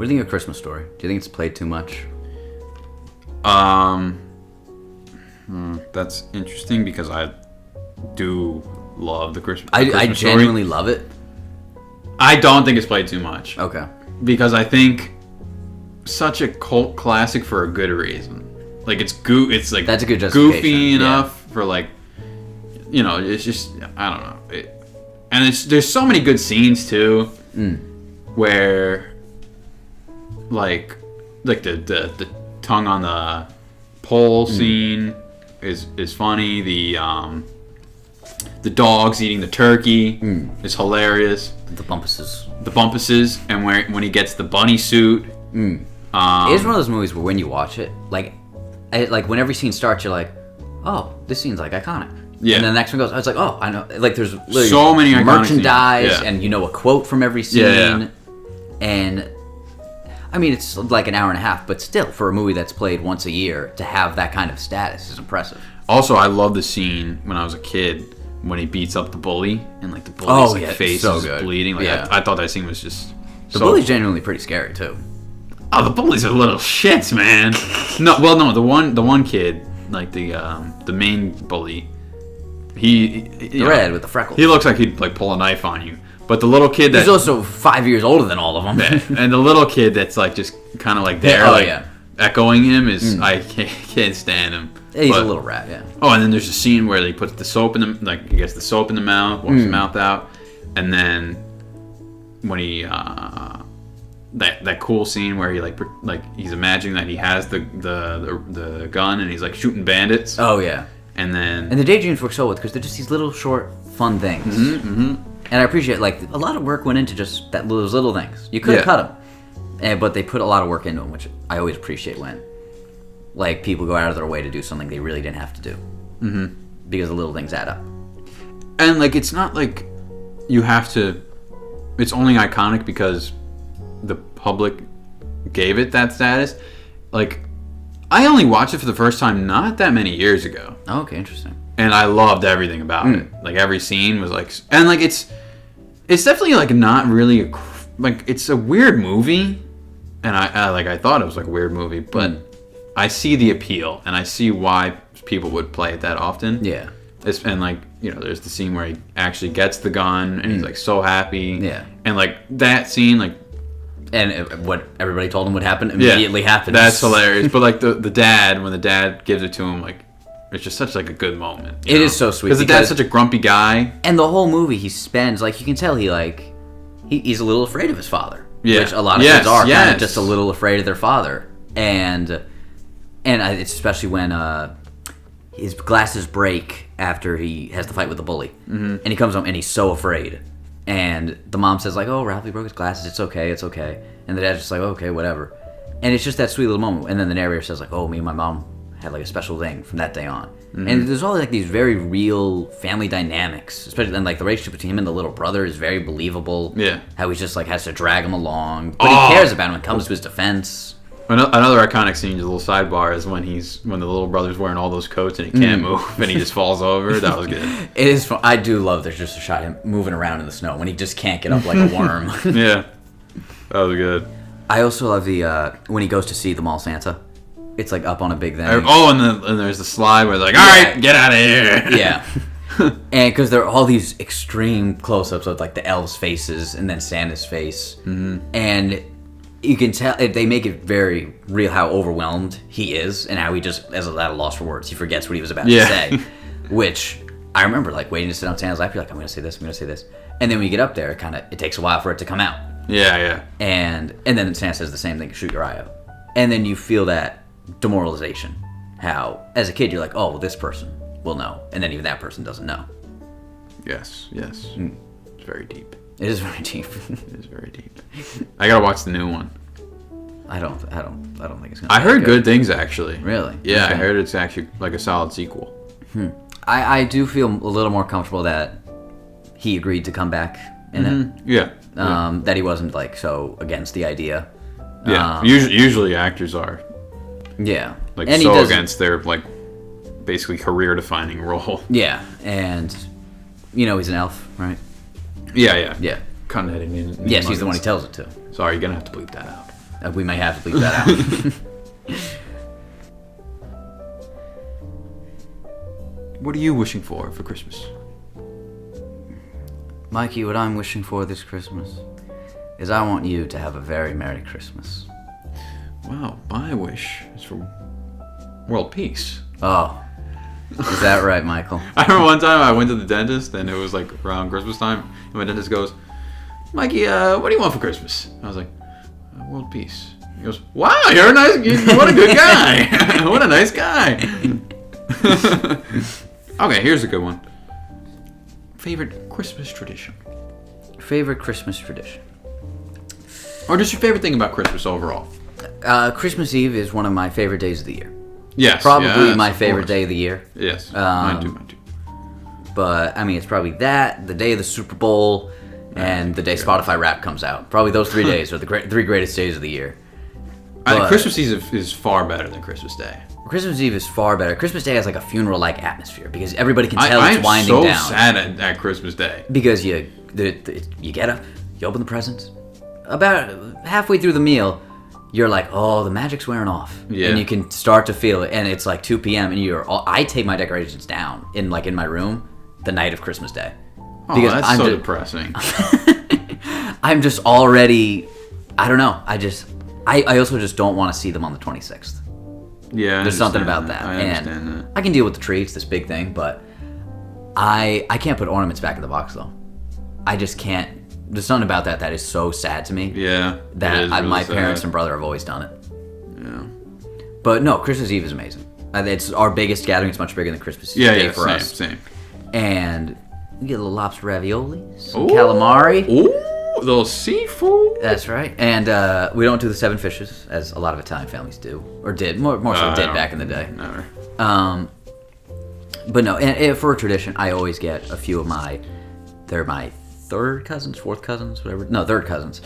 What do you think of Christmas Story? Do you think it's played too much? That's interesting because I do love the Christmas. I genuinely love it. I don't think it's played too much. Okay. Because I think such a cult classic for a good reason. Like it's like that's a good justification. Goofy enough for like, you know, it's just I don't know. And there's so many good scenes too, where like the tongue on the pole scene is funny. The dogs eating the turkey is hilarious. The Bumpuses, and when he gets the bunny suit. It is one of those movies where when you watch it, like when every scene starts, you're like, oh, this scene's like iconic. Yeah. And then the next one goes, I was like, oh, I know. Like there's literally so many merchandise, and you know a quote from every scene. Yeah. And I mean, it's like an hour and a half, but still, for a movie that's played once a year, to have that kind of status is impressive. Also, I love the scene when I was a kid when he beats up the bully and like the bully's face is bleeding. Like I thought that scene was just the bully's genuinely pretty scary too. Oh, the bullies are little shits, man. No, the one kid, like the main bully, the red with the freckles. He looks like he'd like pull a knife on you. But the little kid he's also 5 years older than all of them. And the little kid that's like just kind of like there, echoing him is I can't stand him. Yeah, he's a little rat, yeah. Oh, and then there's a scene where he puts the soap in the he gets the soap in the mouth, wipes the mouth out, and then when he that cool scene where he like he's imagining that he has the gun and he's like shooting bandits. Oh yeah. And the daydreams work so well because they're just these little short fun things. And I appreciate like a lot of work went into just those little things. You could have cut them, but they put a lot of work into them, which I always appreciate when like people go out of their way to do something they really didn't have to do, because the little things add up. And like it's not like you have to. It's only iconic because the public gave it that status. Like I only watched it for the first time not that many years ago. Oh, okay, interesting. And I loved everything about it. Like every scene was like, and like it's definitely like not really like it's a weird movie, and I thought it was like a weird movie, but I see the appeal and I see why people would play it that often. Yeah. And like you know, there's the scene where he actually gets the gun and he's like so happy. Yeah. And like that scene, like. And what everybody told him would happen immediately happens. That's hilarious. But like the dad, when the dad gives it to him, like. It's just such like a good moment. It is so sweet because the dad's such a grumpy guy, and the whole movie he spends like you can tell he's a little afraid of his father, which a lot of kids are kind of just a little afraid of their father, and it's especially when his glasses break after he has the fight with the bully, and he comes home and he's so afraid, and the mom says like, "Oh, Ralphie broke his glasses. It's okay, and the dad's just like, "Okay, whatever," and it's just that sweet little moment, and then the narrator says like, "Oh, me and my mom had like a special thing from that day on." And there's all like these very real family dynamics, especially then like the relationship between him and the little brother is very believable. Yeah. How he's just like has to drag him along, but he cares about him and comes to his defense. Another iconic scene, just a little sidebar, is when the little brother's wearing all those coats and he can't move and he just falls over. That was good. It is fun. I do love there's just a shot of him moving around in the snow when he just can't get up like a worm. Yeah. That was good. I also love the when he goes to see the mall Santa. It's like up on a big thing. Oh, and there's the slide where they're like, all right, get out of here. Yeah. And because there are all these extreme close-ups of like the elves' faces and then Santa's face. And you can tell, they make it very real how overwhelmed he is and how he just, as a loss for words, he forgets what he was about to say. Which I remember like waiting to sit on Santa's lap. You're like, I'm going to say this. And then when you get up there, it takes a while for it to come out. Yeah. And then Santa says the same thing, shoot your eye out. And then you feel that demoralization, how as a kid you're like, oh well, this person will know, and then even that person doesn't know. Yes It's very deep. It is very deep. It is very deep. I gotta watch the new one. I don't think it's gonna I heard good things actually. Really? Yeah. Okay. I heard it's actually like a solid sequel. I do feel a little more comfortable that he agreed to come back in it. That he wasn't like so against the idea. Usually actors are like and so against their like basically career defining role. And he's an elf, right? Yeah. Cunhead. Yes, he's the one he tells it to. Sorry, you're gonna have to bleep that out. We may have to bleep that out. What are you wishing for Christmas? Mikey, what I'm wishing for this Christmas is I want you to have a very Merry Christmas. Wow, my wish is for world peace. Oh, is that right, Michael? I remember one time I went to the dentist, and it was like around Christmas time, and my dentist goes, Mikey, what do you want for Christmas? I was like, world peace. He goes, wow, you're a nice, what a good guy. What a nice guy. Okay, here's a good one. Favorite Christmas tradition? Favorite Christmas tradition? Or just your favorite thing about Christmas overall? Christmas Eve is one of my favorite days of the year. Yes. Probably my favorite day of the year. Yes, mine too. But, I mean, it's probably that, the day of the Super Bowl, and the day Spotify Rap comes out. Probably those 3 days are the three greatest days of the year. I think Christmas Eve is far better than Christmas Day. Christmas Eve is far better. Christmas Day has like a funeral-like atmosphere because everybody can tell it's winding down. I'm so sad at Christmas Day. Because you get up, you open the presents. About halfway through the meal, you're like, oh, the magic's wearing off. Yeah. And you can start to feel it. And it's like 2 p.m. and I take my decorations down in my room the night of Christmas Day. Oh, because that's so depressing. I'm just already, I don't know. I also just don't want to see them on the 26th. Yeah, there's something about that. I understand that. I can deal with the tree, it's this big thing, but I can't put ornaments back in the box though. I just can't. There's something about that is so sad to me. Yeah, that really my parents and brother have always done it. Yeah. But no, Christmas Eve is amazing. It's our biggest gathering. It's much bigger than Christmas Day for us. Same. And we get a little lobster ravioli, some calamari. Ooh, little seafood. That's right. And we don't do the 7 fishes, as a lot of Italian families do. Or did. More so did back in the day. Never. But no, and for a tradition, I always get a few of they're my third cousins, fourth cousins, whatever. No, third cousins.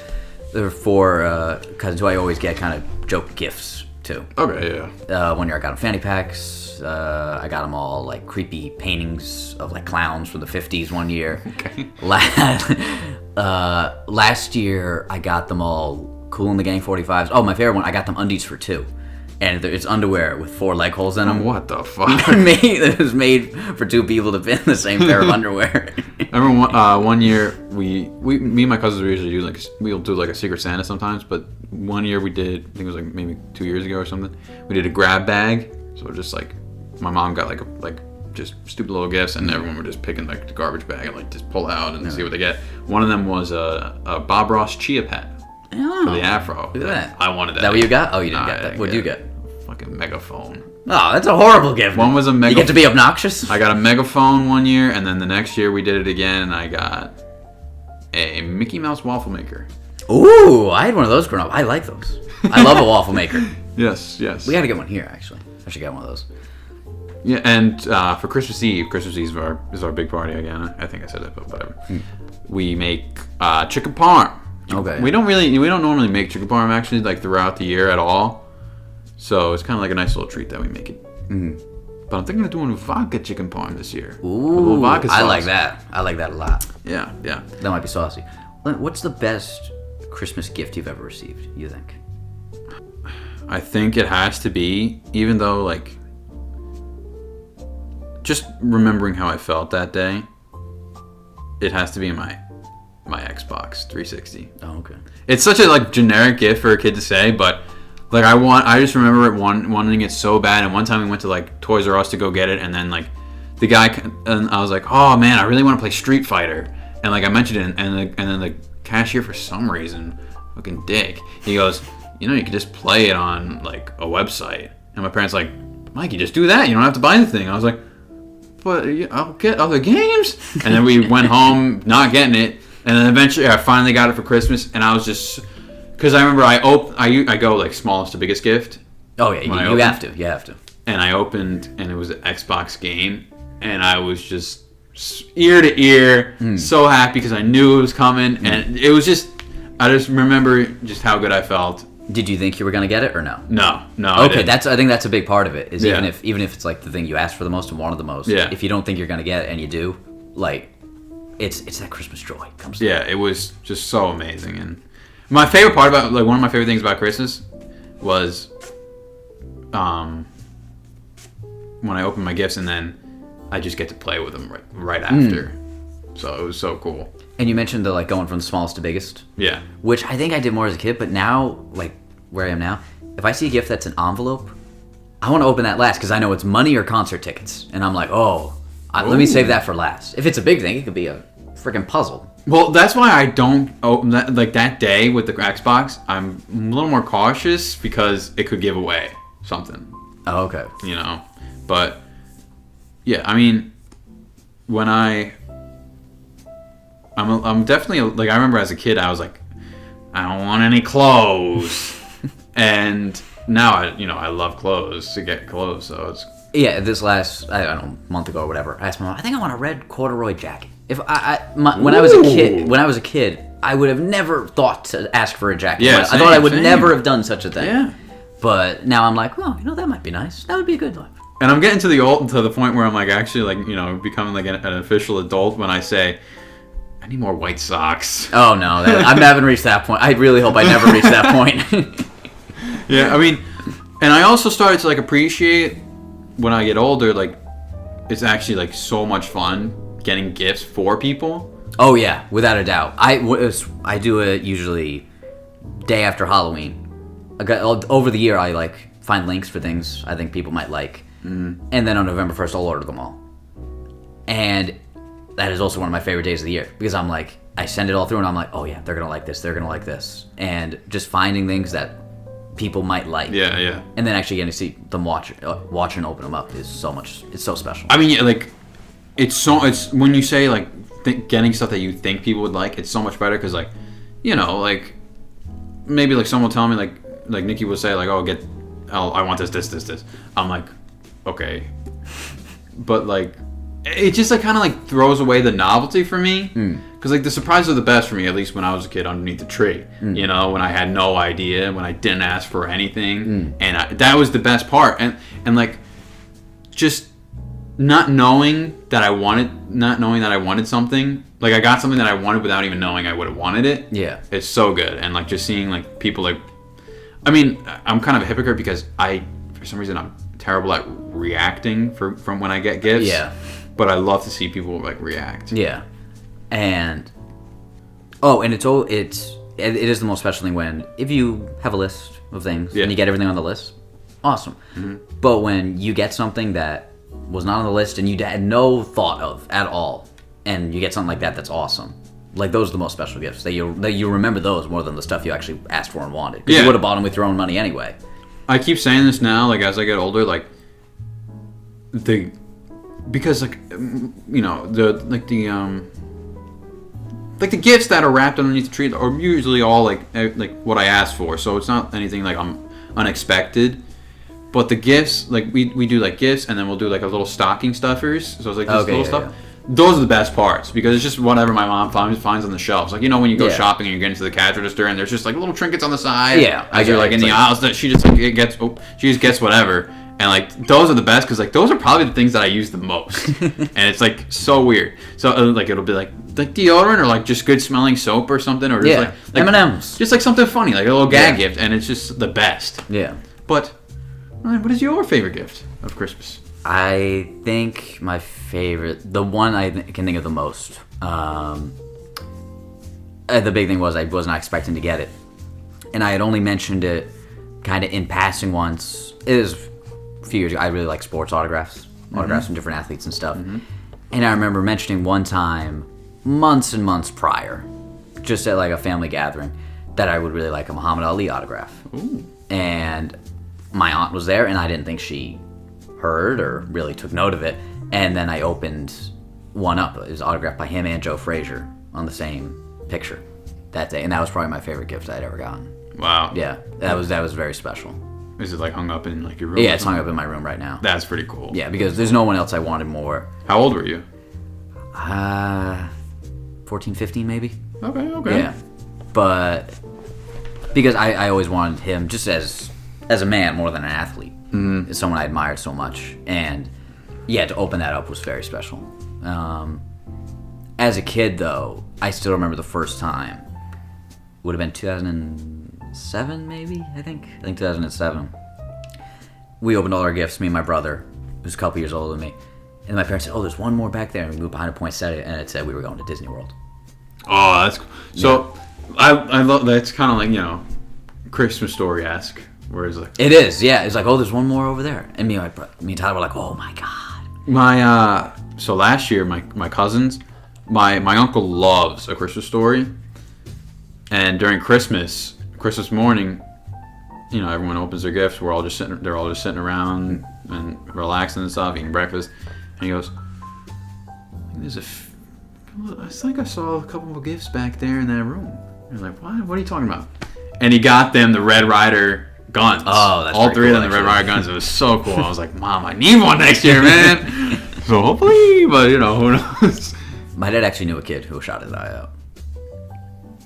There are 4 cousins who I always get kind of joke gifts to. Okay, yeah. One year I got them fanny packs. I got them all like creepy paintings of like clowns from the 50s one year. Okay. Last year I got them all Cool in the Gang 45s. Oh, my favorite one, I got them undies for 2. And it's underwear with 4 leg holes in them. What the fuck? It was made for 2 people to fit in the same pair of underwear. I remember one year me and my cousins we'll do like a Secret Santa sometimes, but one year we did, I think it was like maybe 2 years ago or something, we did a grab bag. So just like my mom got like just stupid little gifts, and everyone were just picking like the garbage bag and like just pull out and see what they get. One of them was a Bob Ross chia pet. Oh, for the afro. Look at that. I wanted that. Is that what you got? Oh, you didn't get that. What did you get? Fucking megaphone. Oh, that's a horrible gift. One was a megaphone. You get to be obnoxious? I got a megaphone one year, and then the next year we did it again, and I got a Mickey Mouse waffle maker. Ooh, I had one of those growing up. I like those. I love a waffle maker. Yes. We gotta get one here, actually. I should get one of those. Yeah, and for Christmas Eve is our big party again. I think I said that, but whatever. We make chicken parm. Okay. We don't normally make chicken parm actually like throughout the year at all. So it's kind of like a nice little treat that we make it. Mm-hmm. But I'm thinking of doing vodka chicken parm this year. Ooh, vodka sauce. I like that. I like that a lot. Yeah. That might be saucy. What's the best Christmas gift you've ever received, you think? I think it has to be, even though like just remembering how I felt that day, it has to be my Xbox 360. Oh, okay. It's such a like generic gift for a kid to say, but like I just remember wanting it so bad. And one time we went to like Toys R Us to go get it, and then like the guy, and I was like, oh man, I really want to play Street Fighter, and like I mentioned it, and then the cashier for some reason, fucking dick, he goes, you know, you could just play it on like a website. And my parents like, Mikey, just do that. You don't have to buy the thing. I was like, but I'll get other games. And then we went home not getting it. And then eventually I finally got it for Christmas. And I was just, because I remember I go like smallest to biggest gift. Oh yeah, you have to. And I opened, and it was an Xbox game. And I was just ear to ear, so happy because I knew it was coming. And it was just, I just remember just how good I felt. Did you think you were gonna get it or no? No. Okay, I think that's a big part of it. Is even if it's like the thing you asked for the most and wanted the most. Yeah. If you don't think you're gonna get it and you do, like, it's that Christmas joy comes. Yeah, it was just so amazing, and My favorite part about, like, one of my favorite things about Christmas was when I open my gifts and then I just get to play with them right after. So it was so cool. And you mentioned the, like, going from the smallest to biggest. Yeah. Which I think I did more as a kid, but now, like, where I am now, if I see a gift that's an envelope, I want to open that last because I know it's money or concert tickets. And I'm like, let me save that for last. If it's a big thing, it could be a freaking puzzle. Well, that's why I don't open that, like, that day with the Xbox. I'm a little more cautious because it could give away something. Oh, okay. You know? But, yeah, I mean, when I'm definitely, like, I remember as a kid, I was like, I don't want any clothes. And now, I love clothes, to get clothes, so it's... Yeah, this last, I don't know, month ago or whatever, I asked my mom, I think I want a red corduroy jacket. When I was a kid, I would have never thought to ask for a jacket. Yeah, I thought I would never have done such a thing. Yeah. But now I'm like, well, that might be nice. That would be a good one. And I'm getting to the point where I'm like actually like, becoming like an official adult when I say, I need more white socks. Oh no, I haven't reached that point. I really hope I never reach that point. Yeah, I mean, and I also started to like appreciate when I get older, like it's actually like so much fun getting gifts for people. Oh yeah, without a doubt. I do it usually day after Halloween. Over the year, I like find links for things I think people might like, and then on November 1st, I'll order them all. And that is also one of my favorite days of the year because I'm like, I send it all through, and I'm like, oh yeah, they're gonna like this, they're gonna like this, and just finding things that people might like. Yeah, yeah. And then actually getting to see them watch and open them up is so much. It's so special. I mean, yeah, like it's when you say like getting stuff that you think people would like, it's so much better because like, like maybe like someone will tell me like Nikki will say like, oh I want this. I'm like, okay, but like it just like kind of like throws away the novelty for me because like the surprises are the best for me, at least when I was a kid underneath the tree. When I had no idea, when I didn't ask for anything, and that was the best part. And like just not knowing that I wanted something, like I got something that I wanted without even knowing I would have wanted it. Yeah, it's so good. And like just seeing like people like, I mean, I'm kind of a hypocrite because for some reason I'm terrible at reacting from when I get gifts. Yeah. But I love to see people like react. Yeah, and it is the most special thing when if you have a list of things and you get everything on the list, awesome. But when you get something that was not on the list and you had no thought of at all, and you get something like that, that's awesome. Like those are the most special gifts. That you remember those more than the stuff you actually asked for and wanted. Because you would have bought them with your own money anyway. I keep saying this now, like as I get older, like because like the gifts that are wrapped underneath the tree are usually all like what I asked for, so it's not anything like unexpected. But the gifts, like we do like gifts, and then we'll do like a little stocking stuffers. So it's like this little stuff. Yeah. Those are the best parts because it's just whatever my mom finds on the shelves. Like when you go shopping and you get into the cash register and there's just like little trinkets on the side. Yeah, as you're like in the aisles that she just gets whatever. And like those are the best because like those are probably the things that I use the most, and it's like so weird. So like it'll be like deodorant or like just good smelling soap or something, or just like M&Ms, just like something funny, like a little gag gift, and it's just the best. Yeah. But what is your favorite gift of Christmas? I think my favorite, the one I can think of the most. The big thing was I was not expecting to get it, and I had only mentioned it kind of in passing once. It was a few years ago. I really like sports autographs from different athletes and stuff. And I remember mentioning one time, months and months prior, just at like a family gathering, that I would really like a Muhammad Ali autograph. Ooh. And my aunt was there, and I didn't think she heard or really took note of it. And then I opened one up. It was autographed by him and Joe Frazier on the same picture that day, and that was probably my favorite gift I'd ever gotten. Wow. Yeah, that was very special. Is it like hung up in like your room? Yeah, it's hung up in my room right now. That's pretty cool. Yeah, because there's no one else I wanted more. How old were you? 14, 15 maybe. Okay. Yeah, but because I always wanted him just as a man more than an athlete. As someone I admired so much, and to open that up was very special. As a kid though, I still remember the first time would have been 2007, maybe. I think 2007. We opened all our gifts. Me and my brother, who's a couple years older than me, and my parents said, "Oh, there's one more back there." And we moved behind a poinsettia, and it said we were going to Disney World. Oh, that's cool. So I love that's kind of like Christmas Story-esque. Whereas like it is, yeah. It's like, oh, there's one more over there, and me and Tyler were like, oh my god. So last year, my cousins, my uncle loves A Christmas Story, and during Christmas morning, everyone opens their gifts. They're all just sitting around and relaxing and stuff, eating breakfast, and he goes, it's like I saw a couple of gifts back there in that room. I was like, what are you talking about? And he got them the Red Ryder guns. Oh, that's all three cool, of them, the Red Ryder guns. It was so cool. I was like, Mom, I need one next year, man. So hopefully, but who knows? My dad actually knew a kid who shot his eye out.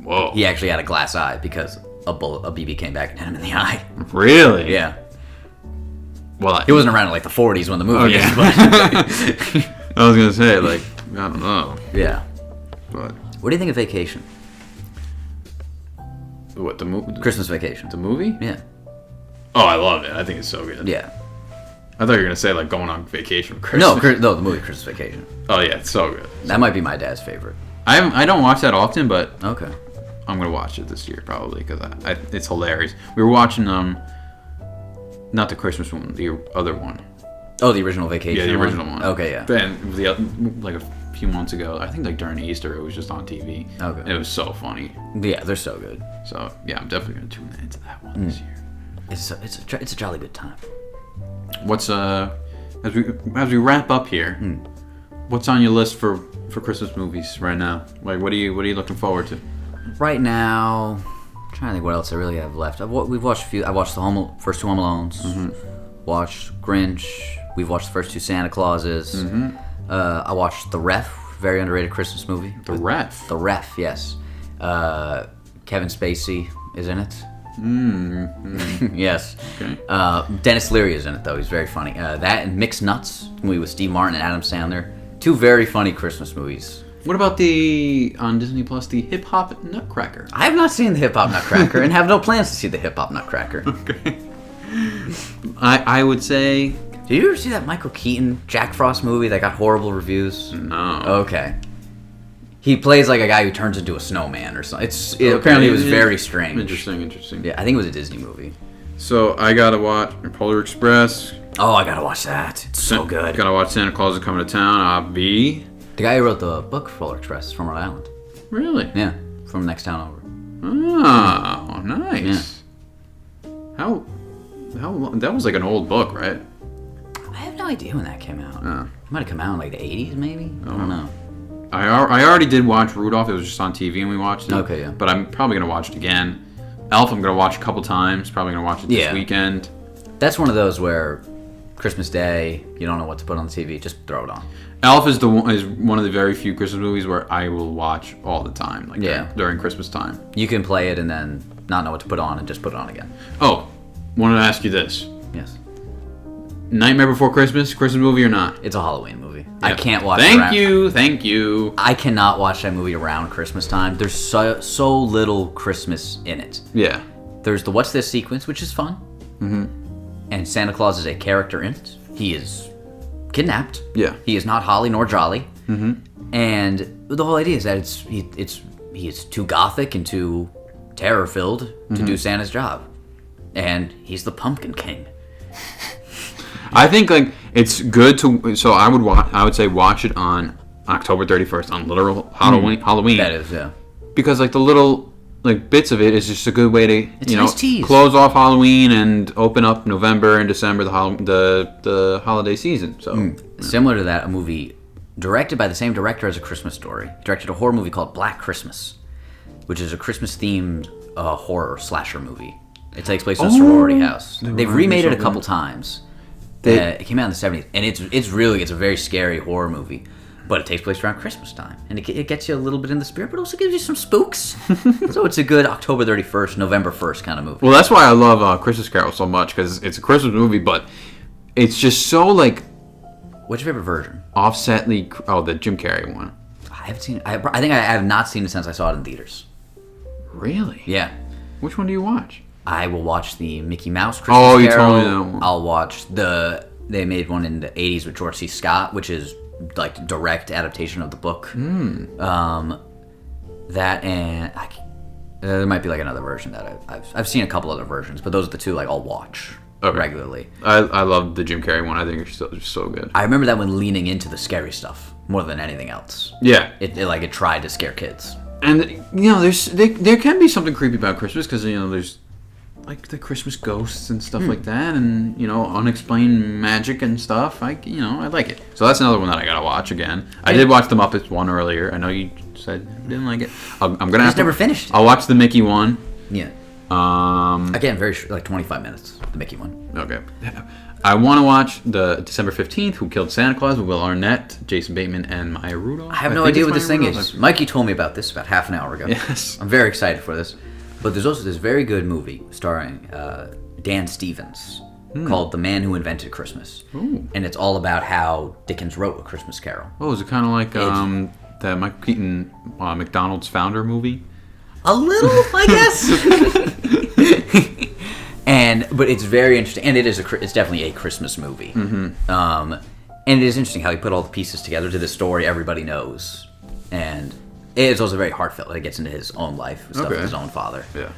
Whoa. He actually had a glass eye because a BB came back and hit him in the eye. Really? Yeah. Well, he wasn't around in like the 40s when the movie is, but I was gonna say, like, I don't know. Yeah. But what do you think of Vacation? What, the movie? Christmas Vacation. The movie? Yeah. Oh, I love it. I think it's so good. Yeah. I thought you were gonna say like going on vacation for Christmas. No, the movie Christmas Vacation. Oh yeah, it's so good. That might be my dad's favorite. I don't watch that often, but okay, I'm gonna watch it this year probably because it's hilarious. We were watching not the Christmas one, the other one. Oh, the original Vacation. Yeah, the original one. Okay, yeah. And like a few months ago, I think like during Easter, it was just on TV. Okay. It was so funny. Yeah, they're so good. So yeah, I'm definitely gonna tune into that one this year. It's a jolly good time. What's as we wrap up here? What's on your list for Christmas movies right now? Like, what are you looking forward to? Right now, I'm trying to think what else I really have left. We've watched a few. I watched the first two Home Alones. Mm-hmm. Watched Grinch. We've watched the first two Santa Clauses. Mm-hmm. I watched The Ref, very underrated Christmas movie. The Ref. The Ref, yes. Kevin Spacey is in it. Yes. Okay. Dennis Leary is in it though. He's very funny. That and Mixed Nuts, movie with Steve Martin and Adam Sandler. Two very funny Christmas movies. What about on Disney Plus, the Hip Hop Nutcracker? I have not seen the Hip Hop Nutcracker and have no plans to see the Hip Hop Nutcracker. Okay. I would say. Did you ever see that Michael Keaton Jack Frost movie that got horrible reviews? No. Okay. He plays like a guy who turns into a snowman or something. Apparently it was very strange. Interesting. Yeah, I think it was a Disney movie. So I gotta watch Polar Express. Oh, I gotta watch that. It's so good. Gotta watch Santa Claus is Coming to Town. The guy who wrote the book for Polar Express is from Rhode Island. Really? Yeah, from next town over. Oh, nice. Yeah. How long? That was like an old book, right? I have no idea when that came out. It might have come out in like the 80s, maybe? I don't know. I already did watch Rudolph. It was just on TV and we watched it. Okay, yeah. But I'm probably going to watch it again. Elf, I'm going to watch a couple times. Probably going to watch it this weekend. That's one of those where Christmas Day, you don't know what to put on the TV. Just throw it on. Elf is one of the very few Christmas movies where I will watch all the time. Like during Christmas time. You can play it and then not know what to put on and just put it on again. Oh, wanted to ask you this. Yes. Nightmare Before Christmas movie or not? It's a Halloween movie. Yeah. I can't watch Thank you. I cannot watch that movie around Christmas time. There's so little Christmas in it. Yeah. There's the What's This sequence, which is fun. Mm-hmm. And Santa Claus is a character in it. He is kidnapped. Yeah. He is not holly nor jolly. Mm-hmm. And the whole idea is that he is too gothic and too terror-filled to do Santa's job. And he's the Pumpkin King. I think like it's good to. So I would say watch it on October 31st on literal Halloween. That is, yeah. Because like the little like bits of it is just a good way to nice tease. Close off Halloween and open up November and December the holiday season. So similar to that, a movie directed by the same director as A Christmas Story directed a horror movie called Black Christmas, which is a Christmas themed horror slasher movie. It takes place in a sorority house. They've remade it a couple times. It came out in the 70s, and it's a very scary horror movie, but it takes place around Christmas time, and it gets you a little bit in the spirit, but also gives you some spooks. So it's a good October 31st, November 1st kind of movie. Well, that's why I love Christmas Carol so much, because it's a Christmas movie, but it's just so like. What's your favorite version? The Jim Carrey one. I haven't seen it. I think I have not seen it since I saw it in theaters. Really? Yeah. Which one do you watch? I will watch the Mickey Mouse Christmas Carol. You told me that one. I'll watch they made one in the 80s with George C. Scott, which is like direct adaptation of the book. That and there might be like another version that I've seen a couple other versions, but those are the two like I'll watch regularly. I love the Jim Carrey one. I think it's so good. I remember that one leaning into the scary stuff more than anything else. Yeah, it tried to scare kids. And you know, there can be something creepy about Christmas because you know there's like the Christmas ghosts and stuff like that, and you know unexplained magic and stuff. I like it. So that's another one that I gotta watch again. I did watch the Muppets one earlier. I know you said you didn't like it. I'm gonna. Have to, never finished. I'll watch the Mickey one. Yeah. Again, very like 25 minutes. The Mickey one. Okay. I want to watch the December 15th, Who Killed Santa Claus with Will Arnett, Jason Bateman, and Maya Rudolph. I have no idea what this thing is. Mikey told me about this about half an hour ago. Yes. I'm very excited for this. But there's also this very good movie starring Dan Stevens called The Man Who Invented Christmas. Ooh. And it's all about how Dickens wrote A Christmas Carol. Oh, is it kind of like the Michael Keaton McDonald's founder movie? A little, I guess. But it's very interesting, and it's definitely a Christmas movie. Mm-hmm. And it is interesting how he put all the pieces together to this story everybody knows, and it's also very heartfelt. It gets into his own life, stuff with his own father. Yeah.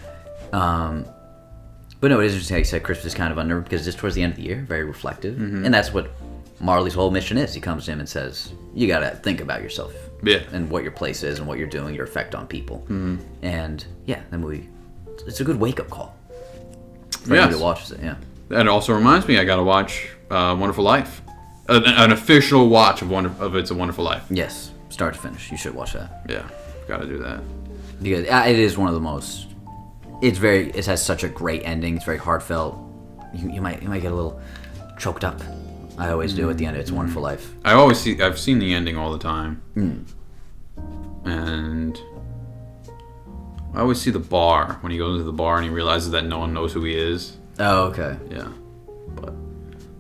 But no, it is interesting how he said Christmas is kind of under because it's towards the end of the year, very reflective, and that's what Marley's whole mission is. He comes to him and says, "You got to think about yourself, and what your place is, and what you're doing, your effect on people." Mm-hmm. And yeah, the movie, it's a good wake up call. For anybody who watches it, yeah. That also reminds me, I gotta watch Wonderful Life, an official watch of It's a Wonderful Life. Yes, start to finish, you should watch that. Yeah, gotta do that because it is one of the most. It has such a great ending. It's very heartfelt. You might get a little choked up. I always do at the end of It's a Wonderful Life. I've seen the ending all the time, and I always see the bar when he goes into the bar and he realizes that no one knows who he is. Oh, okay. Yeah,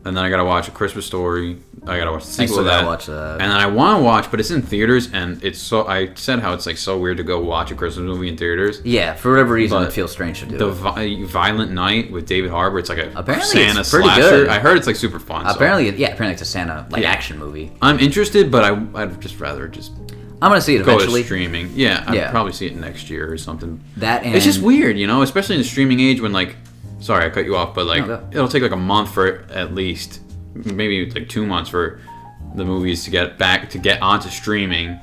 and then I gotta watch A Christmas Story. I gotta watch the sequel to that. Watch that. And then I want to watch, but it's in theaters, and it's so. I said how it's like so weird to go watch a Christmas movie in theaters. Yeah, for whatever reason, it feels strange to do. The Violent Night with David Harbour. It's like a Santa it's pretty slasher. good. I heard it's like super fun. Apparently it's a Santa action movie. I'm interested, but I'd just rather I'm gonna see it eventually. Go to streaming. Yeah, I'd probably see it next year or something. It's just weird, especially in the streaming age when like. Sorry, I cut you off, but like it'll take like a month for at least, maybe like 2 months for the movies to get onto streaming.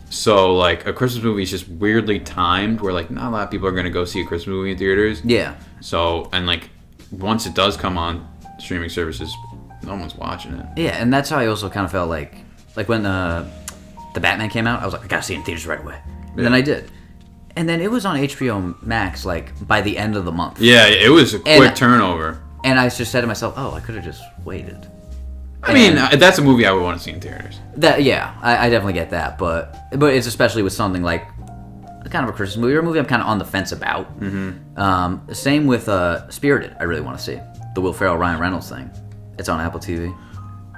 So like a Christmas movie is just weirdly timed where like not a lot of people are gonna go see a Christmas movie in theaters. Yeah. So and like once it does come on streaming services, no one's watching it. Yeah, and that's how I also kind of felt like when the Batman came out, I was like, I gotta see it in theaters right away. And then I did. And then it was on HBO Max, like, by the end of the month. Yeah, it was a quick turnover. And I just said to myself, I could have just waited. I mean, that's a movie I would want to see in theaters. I definitely get that. But it's especially with something like kind of a Christmas movie, or a movie I'm kind of on the fence about. Mm-hmm. Same with Spirited, I really want to see. The Will Ferrell, Ryan Reynolds thing. It's on Apple TV.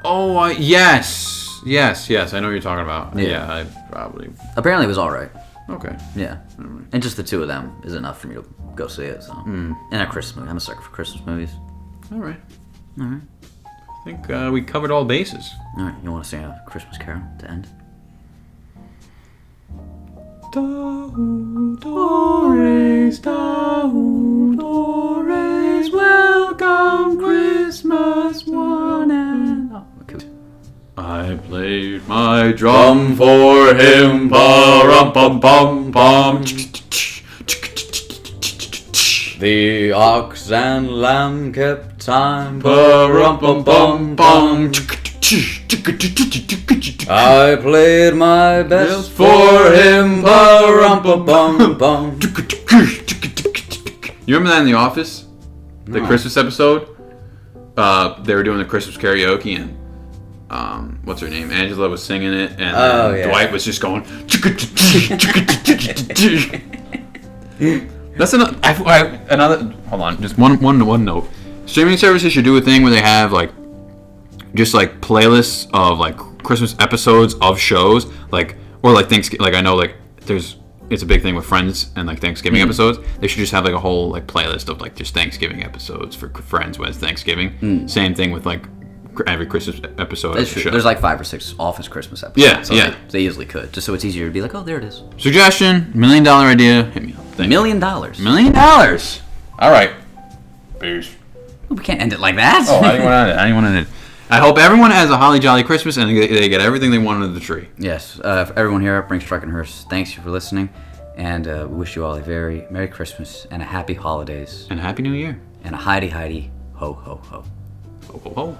Oh, yes. Yes, I know what you're talking about. Yeah, I probably... Apparently it was all right. Okay. Yeah. Right. And just the two of them is enough for me to go see it. So. And a Christmas movie. I'm a sucker for Christmas movies. All right. I think we covered all bases. All right. You want to sing a Christmas Carol to end? Dores, welcome Christmas one and all. Okay. I played my drum for him, pa-rum-pum-pum-pum. The ox and lamb kept time, pa-rum-pum-pum-pum. I played my best for him, pa-rum-pum-pum-pum. You remember that in The Office? The Christmas episode? They were doing the Christmas karaoke and what's her name? Angela was singing it, and Dwight was just going. That's another. Hold on, just one note. Streaming services should do a thing where they have like playlists of like Christmas episodes of shows, or like things. Like I know like there's it's a big thing with Friends and like Thanksgiving episodes. They should just have like a whole like playlist of like just Thanksgiving episodes for Friends when it's Thanksgiving. Same thing with like every Christmas episode of the show. There's like 5 or 6 Office Christmas episodes. Yeah, They easily could, just so it's easier to be like, oh, there it is. Suggestion, $1 million idea. Hit me up. $1 million. $1 million. All right. Peace. We can't end it like that. Oh, I didn't want to end it. I hope everyone has a holly jolly Christmas and they get everything they want under the tree. Yes. For everyone here at Brinx, Truck and Hearse, thanks you for listening. And we wish you all a very Merry Christmas and a Happy Holidays. And a Happy New Year. And a Heidi ho ho ho. Ho ho ho.